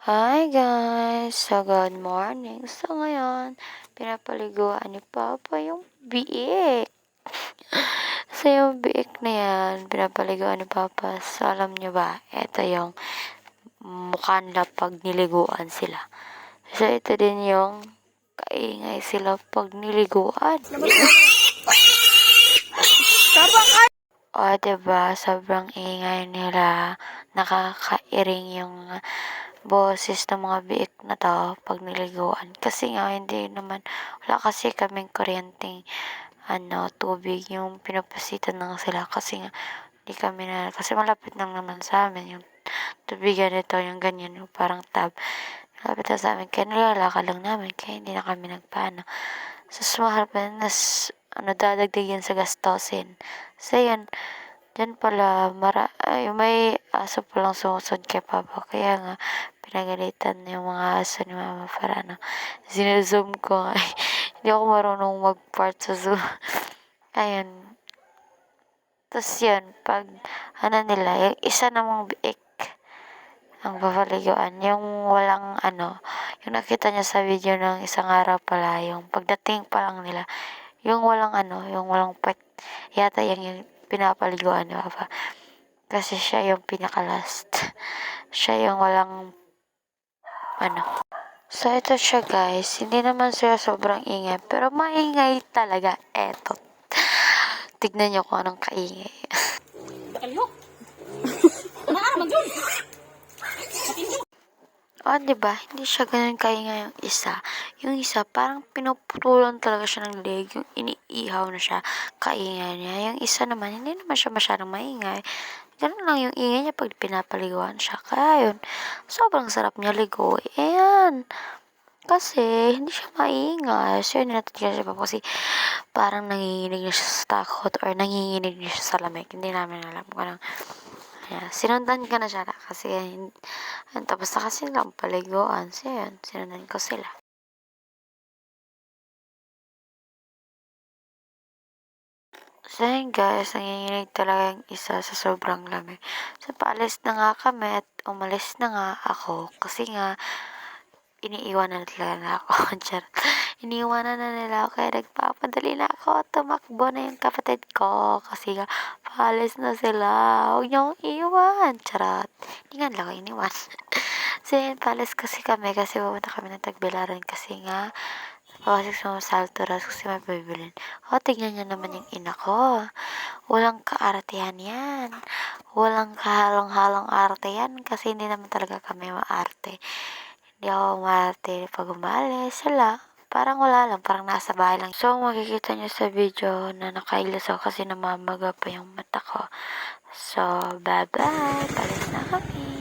Hi guys! So good morning. So ngayon, pinapaliguan ni Papa yung biik. So yung biik na yan, pinapaliguan ni Papa. So alam nyo ba, ito yung mukha nila pag niliguan sila. So ito din yung kaingay sila pag niliguan. O diba, sobrang ingay nila. Nakakairing yung boses ng mga biik na to pag niliguan. Kasi nga, hindi naman, wala kasi kaming kuryenteng, tubig yung pinapasitan lang sila. Kasi nga, hindi kami kasi malapit lang naman sa amin yung tubigan nito, yung ganyan, yung parang tab. Malapit na sa amin, kaya nilalakad lang namin, kaya hindi na kami nagpaano. So, mahal pa na, dadagdag yan sa gastosin. So, yan, dyan pala, may aso palang sumusunod kay Papa. Kaya nga, pinagalitan yung mga aso ni Mama para Zinazoom ko nga. Hindi ako marunong mag-part sa Zoom. Ayun. Tapos yun, pag, nila, yung isa namang biik, ang papaliguan, yung walang, yung nakita niya sa video ng isang araw pala, yung pagdating pa lang nila, yung walang, yung walang pet, yata yung pinapaliguan ni Papa. Kasi siya yung pinaka-last. Siya yung walang, So, ito siya guys. Hindi naman siya sobrang ingay. Pero maingay talaga. Eto. Tignan nyo kung anong kaingay. Diba? Hindi siya ganun kaingay yung isa. Yung isa, parang pinuputulan talaga siya ng leg. Yung iniihaw na siya. Kaingay niya. Yung isa naman, hindi naman siya masyadong maingay. Ganun lang yung ingay niya pag pinapaliguan siya. Kaya yun, sobrang sarap niya ligo. Ayan. Kasi, hindi siya maingay. So, yun, natutulog siya pa kasi parang nanginginig na siya sa takot or nanginginig na siya sa lamig. Hindi namin alam kung anong, sinundan ko na siya kasi, tapos na kasi lang paliguan. So, yun, sinundan ko sila. So, yun guys, nanginginig talaga yung isa sa sobrang lamig. So, paalis na nga kami at umalis na nga ako kasi nga, iniiwanan na ako. Iniiwanan na nila ako kaya nagpapadali na ako. Tumakbo na yung kapatid ko kasi nga paalis na sila. Huwag niyong iwan. Charot. Hindi nga lang ako iniwan. So yun, paalis kasi kami kasi pumunta kami ng Tagbilaran kasi nga pawasik sa Salto Ras kasi may bibilin. Tignan niyo naman yung ina ko. Walang kaartehan yan. Walang kahalong-halong arte yan kasi hindi naman talaga kami maarte. Hindi ako umarte pag umalis. Sila, parang wala lang. Parang nasa bahay lang. So, makikita niyo sa video na nakailas ako kasi namamaga pa yung mata ko. So, bye-bye. Palis na kami.